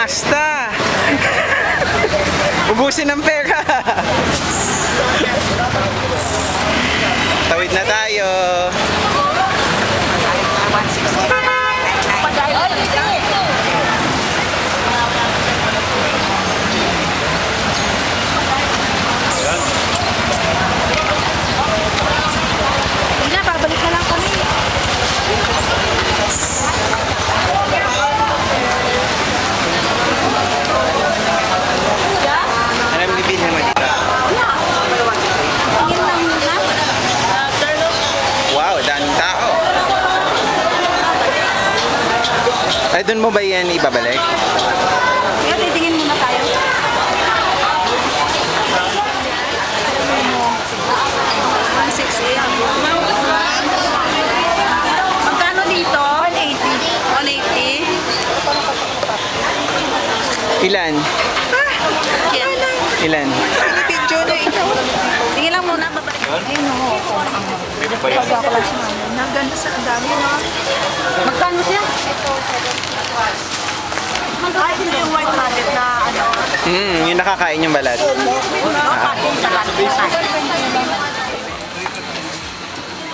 Umasta! Ubusin ng pera! Tawid na tayo! Hindi na, babalik na lang kami. Alam ni Bin mo dito? Tingin lang muna. Wow, daming tao! Ay, doon mo ba yan ibabalik? Kaya titingin muna tayo. Magkano dito? 180. 180? Ilan? Ilan? Video na ito. Tingin lang muna, babalik. Ayun o. Pagka ko lang siya. Naganda sa dami na. Magkano siya? Ay, hindi yung white rabbit na ano. Yung nakakain yung balat. Nakakain sa lahat.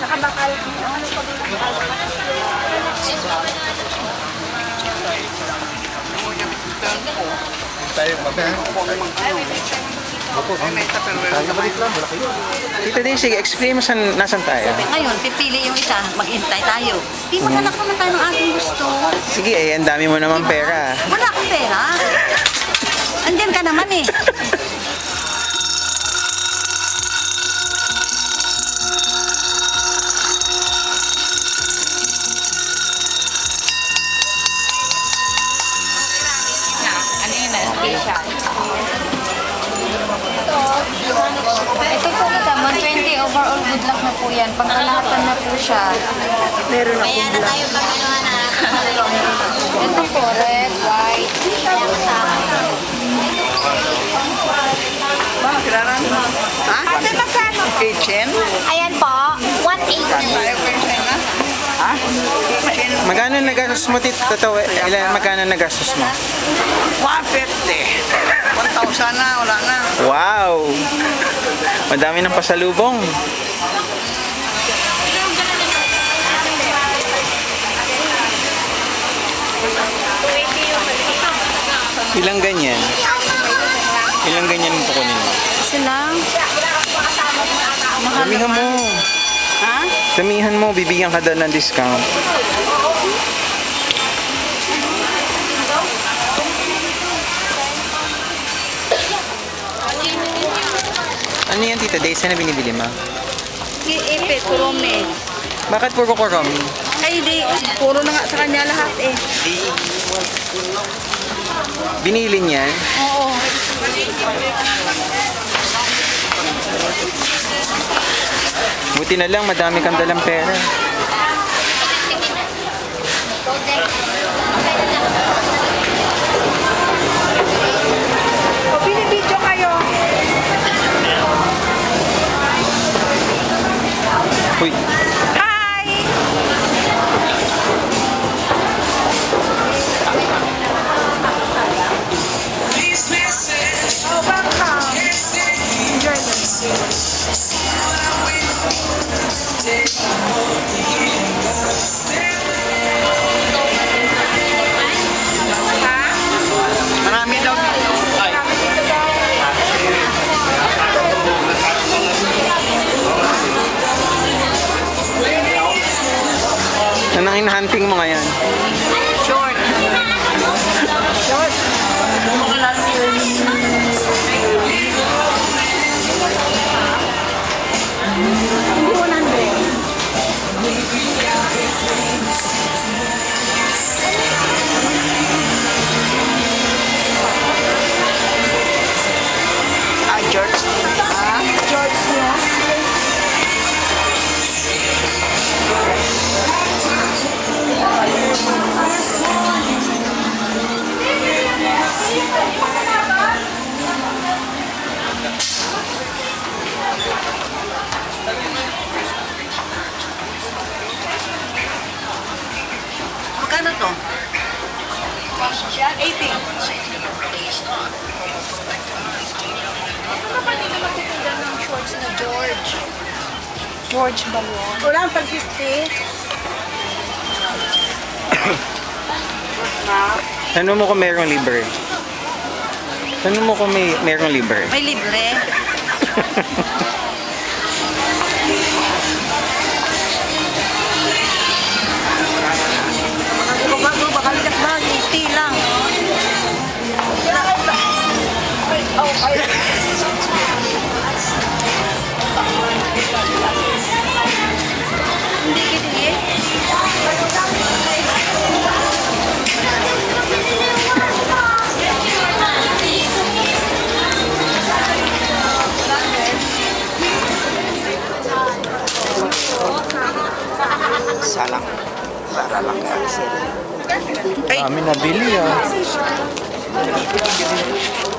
Nakabakal. Tita Daisy, explain mo nasan tayo. Ngayon, pipili yung isa. Maghintay tayo. Di maghanap naman tayo ng ating gusto. Sige, ang dami mo naman pera. Wala akong pera. Andyan ka naman eh. Ano yun na special? Ito po kita, 120 overall good luck na po yan. Pangkalahatan na po siya. Meron akong Kaya na tayo pagkaluhan na. Ito po, red, white. Ha? Ate, magkano? Kitchen? Ayan po, 180. Ha? Kitchen? Magkano nagastos mo, Tita? Ilan magkano nagastos mo? 150. 1,000 na, wala na. Wow! Madami ng pasalubong. Ilang ganyan? Ilang ganyan mo kukunin mo? Isa lang. Damihan mo. Ha? Damihan mo, bibigyan ka daw ng discount. Ano yan, Tita Daisy? Saan na binibili mo? Iipit, kurome. Bakit puro kurami? Ay, di. Puro na nga sa kanya lahat eh. Binili niyan? Oo. Buti na lang, madami kang dalang pera. O, binibidyo kayo. Uy, Hi! Oh, welcome. Enjoy this. Marami daw dito. anong in-hunting mo ngayon? Short. Short. George. George niya. George Balon. Wala ang pag-50. Tanong mo kung merong libre. Tanong mo kung merong libre. May libre. Bago, baka likat ba? 80 lang. Hindi gini. Salang. Para lang kaya. Dami nabili ah.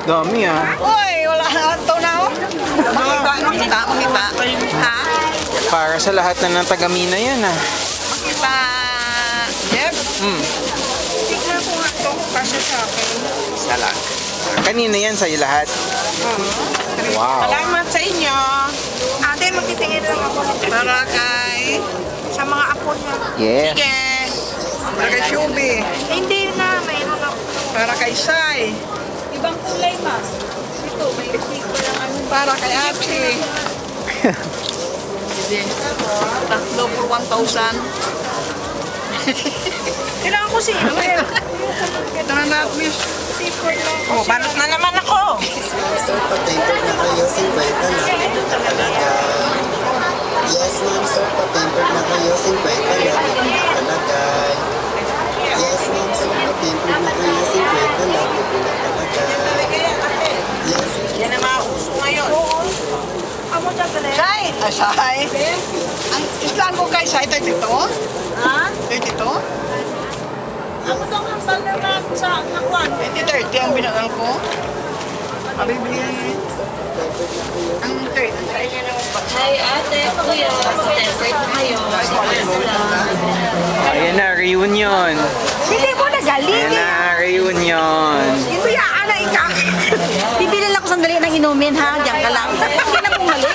Dami ah. Uy, wala ito na ako. Makita. Ha? Para sa lahat na ng taga-Mina yan ah. Makita. Jeff? Tignan ko nga ito kasi sa akin. Salang. Kanina yan sa'yo lahat. Wow. Salamat sa inyo. Ate, magtitingin lang ako. Para kay... Sa mga apo niya. Yes. Sige. Para kay Shubi. Hindi na, mayroon ako. Para kay Sai. Ibang kulay, ma. Ito, may resibo lang ano. Para kay Ate. Tatlo for 1,000. Kailangan ko sino eh. Ito na na, miss. Oh, balot na naman ako. Sir, pa-tempered na kayo, 50 na talaga. Yes, ma'am, sir, pa-tempered na kayo, 50 na talaga. Yes, ma'am, sir, pa-tempered na kayo, 50 na talaga. Yes, Yan ang mga uso ngayon. Sai! Sai! Ang islan ko kay Sai, 32? Ha? 32? Ako daw ang baler na sa nakuan. 30 ang binagal ko. Pabibigyan ang 30. Hi, ate, kuya. Tempered na kayo. Ayan na, reunion. Hindi mo na galing Ayan na, reunion. Hindi ya, ana ika. Bibili lang ako sandali ng inumin ha. Diyan ka lang. Hindi na bumalik.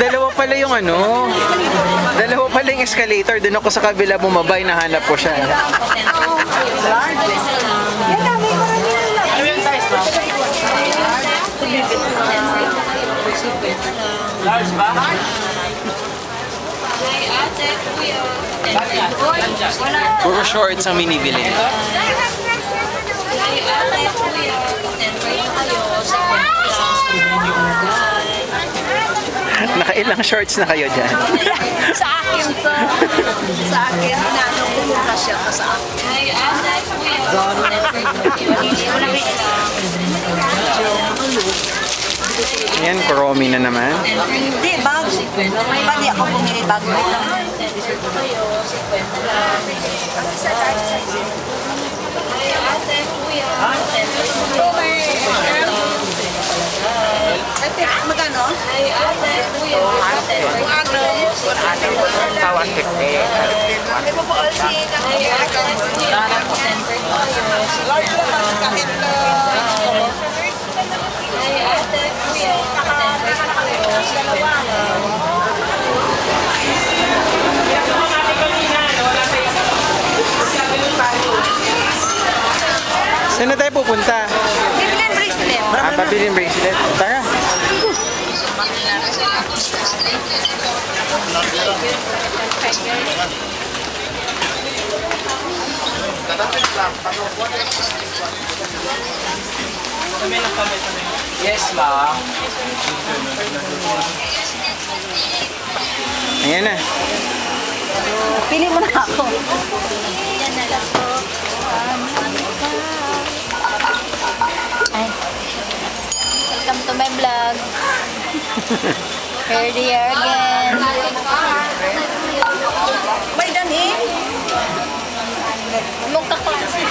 Dalawa pala yung ano. Dalawa pala yung escalator. Doon ako sa kabila bumabay, nahanap ko siya. Yan dami ko na nila. Ano yung size ba? Large ba? Hi, ate, kuya. Puro shorts ang minibili. Hi, ate, kuya. Tempered na kayo. Nakailang shorts na kayo dyan. Sa akin to. Sa akin. Nanong pumunta siya pa sa akin. Hi, ate, kuya. Tempered na kayo. Hindi ko lang Ayan, kuromi na naman. Hindi, bag. Iba di ako bumili bag. Hi, ate, kuya. Ate, magkano? Hi, ate, kuya. Tawan 50. Hindi mo po alsi. Hi, ate, kuya. Tempered na kayo. Large naman kahit Hi, ate, kuya. Tempered na kayo. Saan na tayo pupunta? bibili ang bracelet. Pabili ng bracelet. Tara. Yes, ma'am. Ayan na. Pili mo na ako. Welcome to my vlog. Here they are again. May danin? Mukta pa kasi.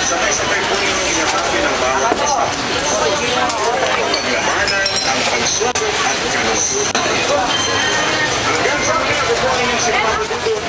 Sabay-sabay po ninyong inatake ng bawat estado. Paglamanan ang pagsulot at kalusutan nito. Hanggang sa mga po ninyong sigurado dito.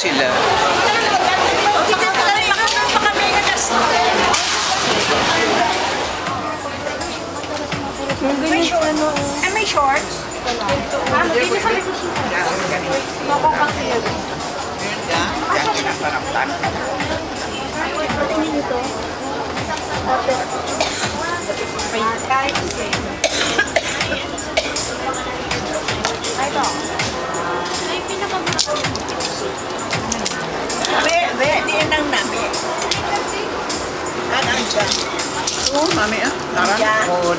sila. May shorts? Di nang namin. Anang dyan. Oo, mami ah. Tarang. Oo.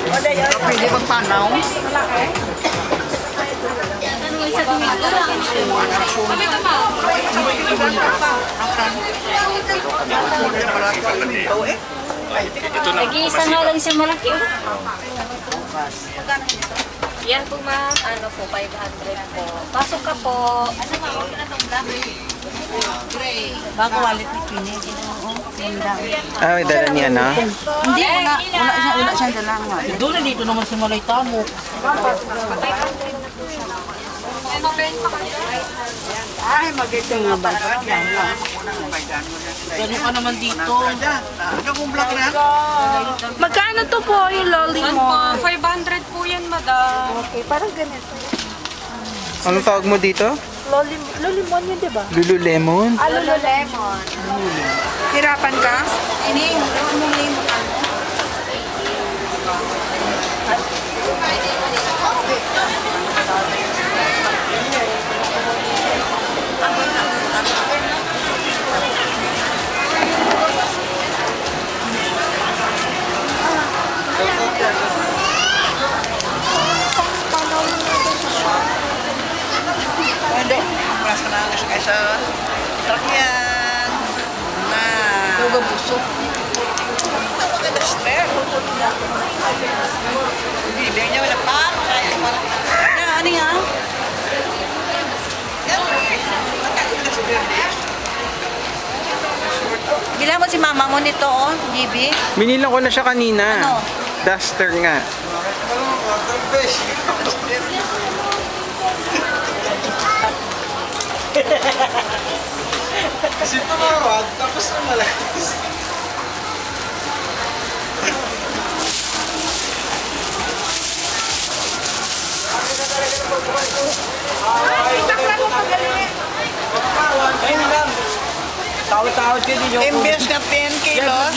Pwede magpanaw? Nag-iisa nga lang siya malaki. Yan po ma'am, ano po, 500 po. Pasok ka po. Ano ba? Bago walit ni Kini. Ah, may dala niya na. Hindi, wala siyang dalang. Doon na dito naman si Malay Tamo. Ay, maganda nga ba? Gano'n ka naman dito. Magkano to po yung lolly mo? 500 po yan, madam. Okay, parang ganito. Anong tawag mo dito? Lolimon yun, di ba? Lululemon? Lululemon. Hirapan ka? Ini, lemon. Hindi. Prasa na lang siya kaysa truck yan. Na. Huwag busog. Ang maganda spare. Bibig niya wala pa. Kaya wala. Na, ano nga? Yan. Maganda spare. Bilang mo si mama mo nito, oh, GB. Binilang ko na siya kanina. Ano? Duster nga. Kasi tumawag, tapos umalis. Tawad-tawad ka din yung... Imbes na 10 kilos.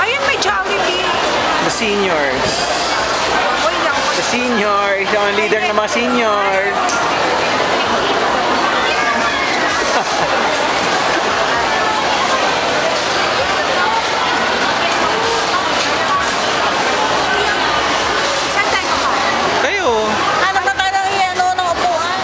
Ayun, may Jollibee. The seniors. Uy, lang. The senior. Siya ang leader ng mga senior. Saan tayo ka? Kayo. Ano ba tayo ng ng upuan?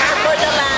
Ako naman.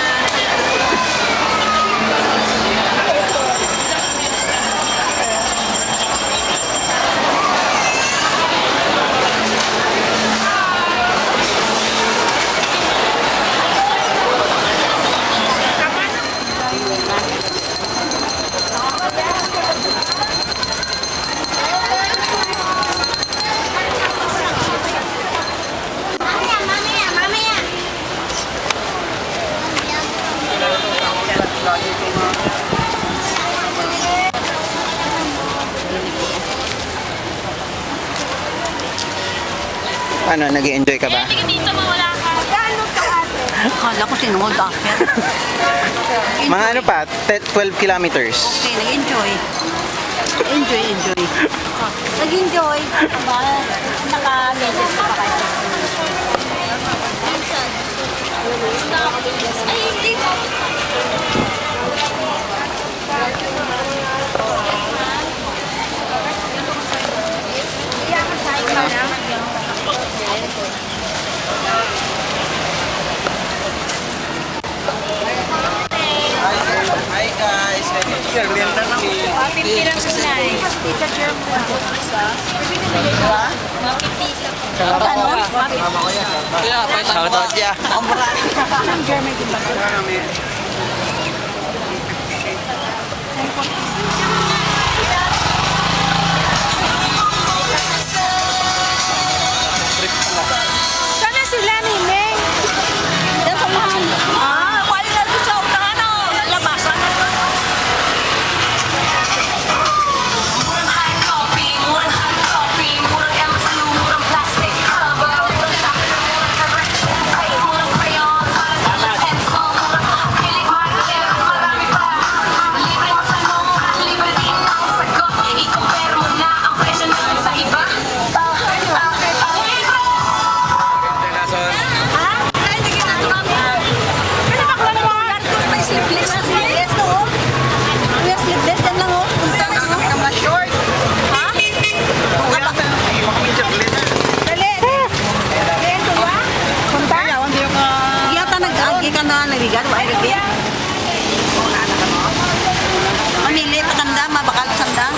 Ano, nag-enjoy ka ba? Akala ko sinuod after. Mga ano pa, 12 kilometers. Okay, nag-enjoy. Enjoy. Nag-enjoy. Ba? Naka-message ka pa kayo. 50 lang sila eh. Shoutout siya. Sana sila, Nineng? Ah, wala na rin sa unahan o. Labasan na. Mamili, patanda, mabakal sanda.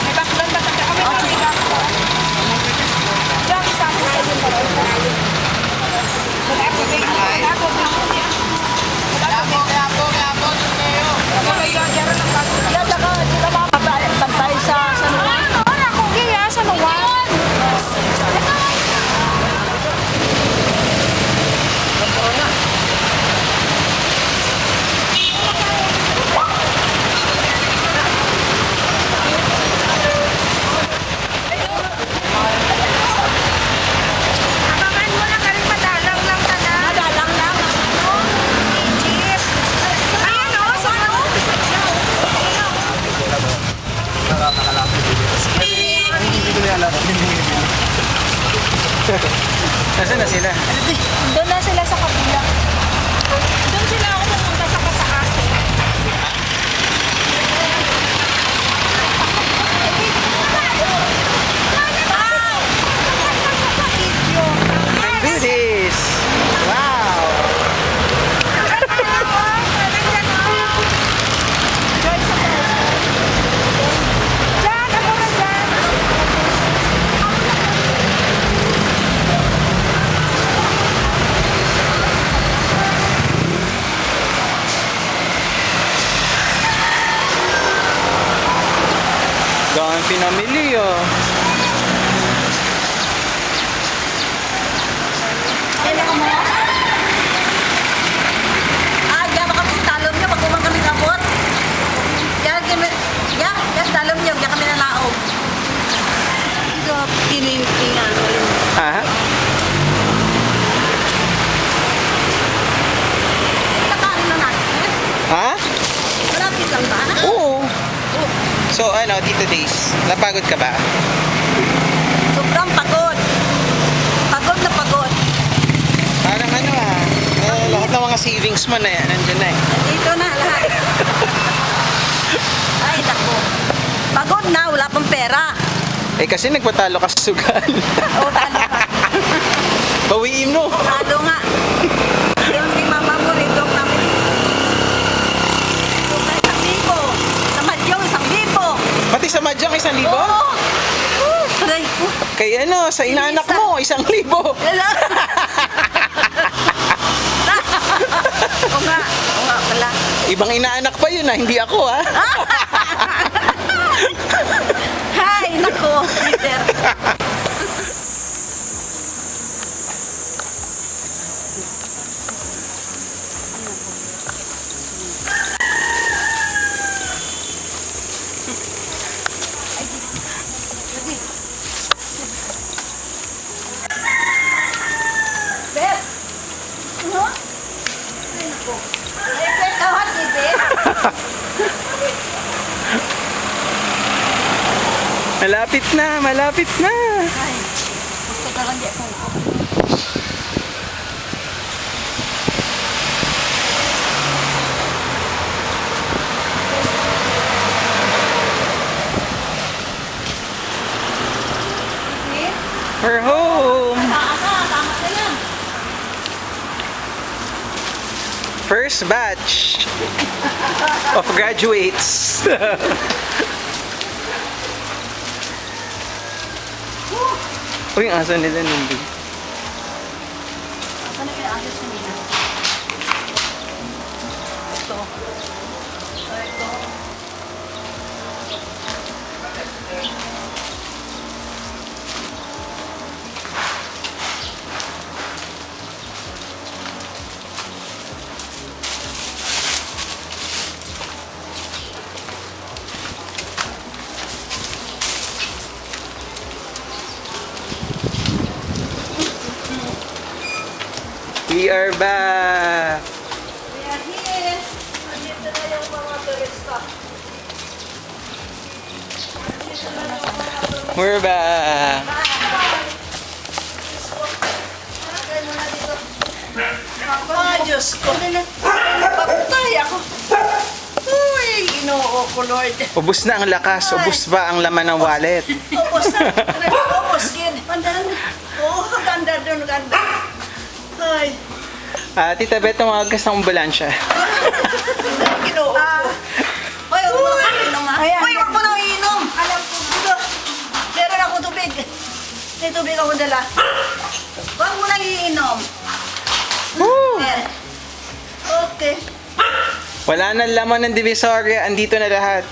May baklan ba tanda? Oh, sige ka. Diyan, isa ko kayo pa. Nasaan na sila? Doon na sila sa kabila. Doon sila ako pumunta sa kataas. Do this! Wow! Dami pinamili oh. Ah, diyan kami sa talon niyo, pag kumang kami kapot. Diyan, talon niyo, diyan kami nalaog. Ito, kinintingan. Ha? Nakaano na natin. Ha? Malapit lang ba? Oo. So ano, Tito Days, napagod ka ba? Sobrang pagod. Pagod na pagod. Parang ano lahat ng mga savings mo na yan, nandyan na eh. Dito na lahat. Ay, naku. Pagod na, wala pang pera. Eh kasi nagpatalo ka sa sugal. O, talo ka. Bawiin mo. Talo nga. Yung ni mama mo, nitong namin. Sobrang 1,000. Sa Madyong, 1,000. Pati sa Madyang 1,000? Oo. Aray ko. Kaya ano, sa inaanak mo, 1,000. Wala. O nga pala. Ibang inaanak pa yun hindi ako ha. Hay, nako, Peter. Beth! Ano? Ay, nako. Ay, Beth, tawad ni Beth. Malapit na, malapit na. Ay, gusto ka lang di ako. We're home. Tama ka lang. First batch of graduates. Uy, ang asa nila nandun. We are back! We're back! Ah, Diyos ko. Papatay ako. Uy, ginoo ko, Lord. Ubus na ang lakas, ubus ba ang laman ng wallet? Ubus na. Ubus yun. Oo, ganda doon, ganda. Ay, Tita Beth, tumawag ka sa ambulansya. ginoo ko. Hoy, huwag mo nang iinom, ha? Hoy, huwag mo nang iinom. Alam ko. Dito, meron ako tubig. May tubig ako dala. Huwag mo nang iinom. Woo! Okay. Wala na laman ng Divisoria, andito na lahat.